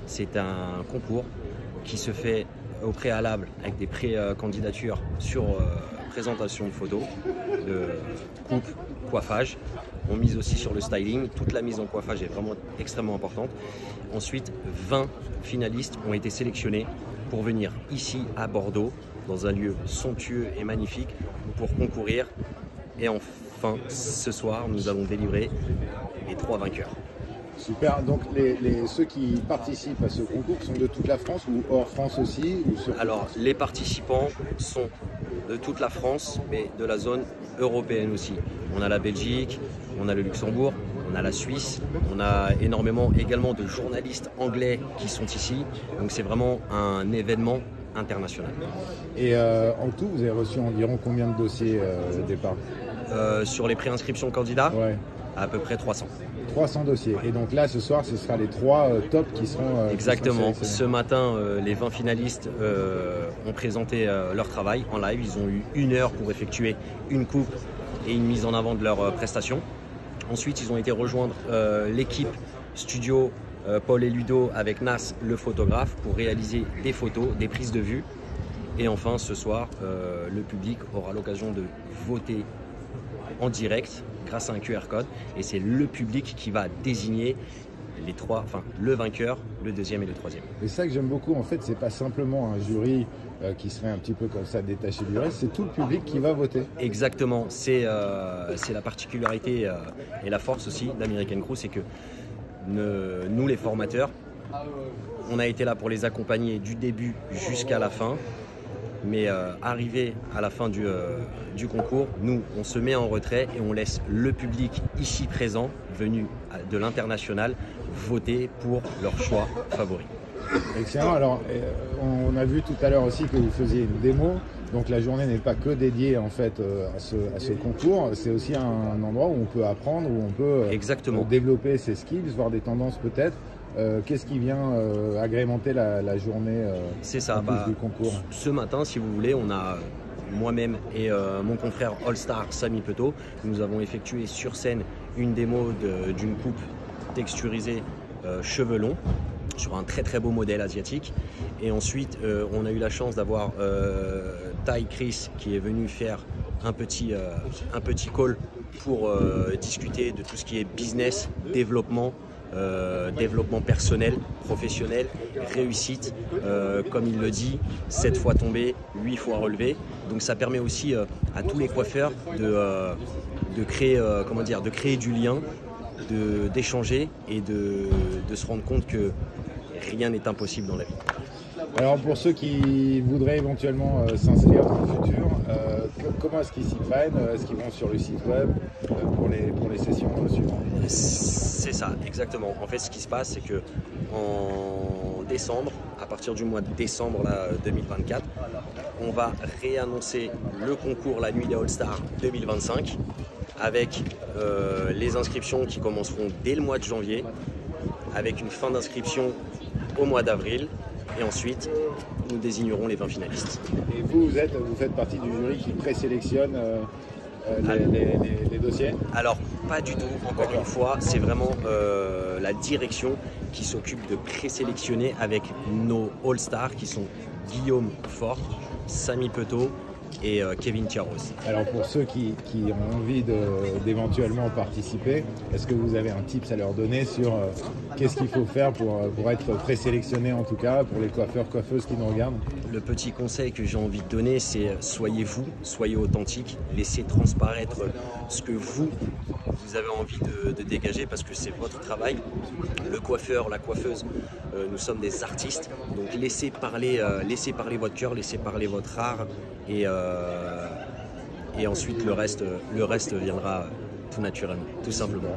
c'est un concours qui se fait au préalable avec des pré-candidatures sur présentation de photos, de coupe, coiffage. On mise aussi sur le styling. Toute la mise en coiffage est vraiment extrêmement importante. Ensuite, 20 finalistes ont été sélectionnés pour venir ici à Bordeaux, dans un lieu somptueux et magnifique, pour concourir. Et enfin, ce soir, nous allons délivrer les 3 vainqueurs. Super, donc ceux qui participent à ce concours sont de toute la France ou hors France aussi Alors, les participants sont de toute la France, mais de la zone européenne aussi. On a la Belgique, on a le Luxembourg, on a la Suisse, on a énormément également de journalistes anglais qui sont ici. Donc c'est vraiment un événement international. Et en tout, vous avez reçu environ combien de dossiers au départ? Sur les préinscriptions candidats, ouais. À peu près 300. 300 dossiers. Et donc là, ce soir, ce sera les 3 tops qui seront exactement. Ce matin, les 20 finalistes ont présenté leur travail en live. Ils ont eu 1 heure pour effectuer une coupe et une mise en avant de leurs prestations. Ensuite, ils ont été rejoindre l'équipe studio Paul et Ludo avec Nas, le photographe, pour réaliser des photos, des prises de vue. Et enfin, ce soir, le public aura l'occasion de voter en direct grâce à un QR code, et c'est le public qui va désigner les 3, enfin le vainqueur, le 2e et le 3e. Et ça que j'aime beaucoup, en fait, c'est pas simplement un jury qui serait un petit peu comme ça détaché du reste, c'est tout le public qui va voter. Exactement, c'est la particularité et la force aussi d'American Crew, c'est que nous les formateurs, on a été là pour les accompagner du début jusqu'à la fin. Mais arrivé à la fin du concours, nous, on se met en retrait et on laisse le public ici présent, venu de l'international, voter pour leur choix favori. Excellent. Alors, on a vu tout à l'heure aussi que vous faisiez une démo. Donc la journée n'est pas que dédiée en fait à ce concours. C'est aussi un endroit où on peut apprendre, où on peut développer ses skills, voir des tendances peut-être. Qu'est-ce qui vient agrémenter la journée du concours? Ce matin, si vous voulez, on a moi-même et mon confrère All-Star Samy Peto, nous avons effectué sur scène une démo d'une coupe texturisée cheveux longs sur un très très beau modèle asiatique. Et ensuite, on a eu la chance d'avoir Ty Chris qui est venu faire un petit call pour discuter de tout ce qui est business, développement personnel, professionnel, réussite, comme il le dit, 7 fois tombé, 8 fois relevé. Donc ça permet aussi à tous les coiffeurs de créer du lien, d'échanger et de se rendre compte que rien n'est impossible dans la vie. Alors pour ceux qui voudraient éventuellement s'inscrire dans le futur, comment est-ce qu'ils s'y prennent? Est-ce qu'ils vont sur le site web pour les sessions suivantes? C'est ça, exactement. En fait, ce qui se passe, c'est que en décembre, à partir du mois de décembre 2024, on va réannoncer le concours La Nuit des All-Stars 2025 avec les inscriptions qui commenceront dès le mois de janvier, avec une fin d'inscription au mois d'avril. Et ensuite, nous désignerons les 20 finalistes. Et vous faites partie du jury qui présélectionne les dossiers? Alors, pas du tout, encore une fois, c'est vraiment la direction qui s'occupe de présélectionner avec nos All-Stars qui sont Guillaume Fort, Samy Peto et Kevin Tiaros. Alors pour ceux qui ont envie d'éventuellement participer, est-ce que vous avez un tips à leur donner sur qu'est-ce qu'il faut faire pour être présélectionné, en tout cas pour les coiffeurs, coiffeuses qui nous regardent? Le petit conseil que j'ai envie de donner, c'est soyez vous, soyez authentique, laissez transparaître ce que vous avez envie de dégager, parce que c'est votre travail. Le coiffeur, la coiffeuse, nous sommes des artistes, donc laissez parler votre cœur, laissez parler votre art, et ensuite le reste viendra tout naturellement, tout simplement.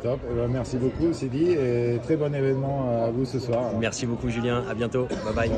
Top, merci beaucoup Sidi, et très bon événement à vous ce soir. Merci beaucoup Julien, à bientôt, bye bye.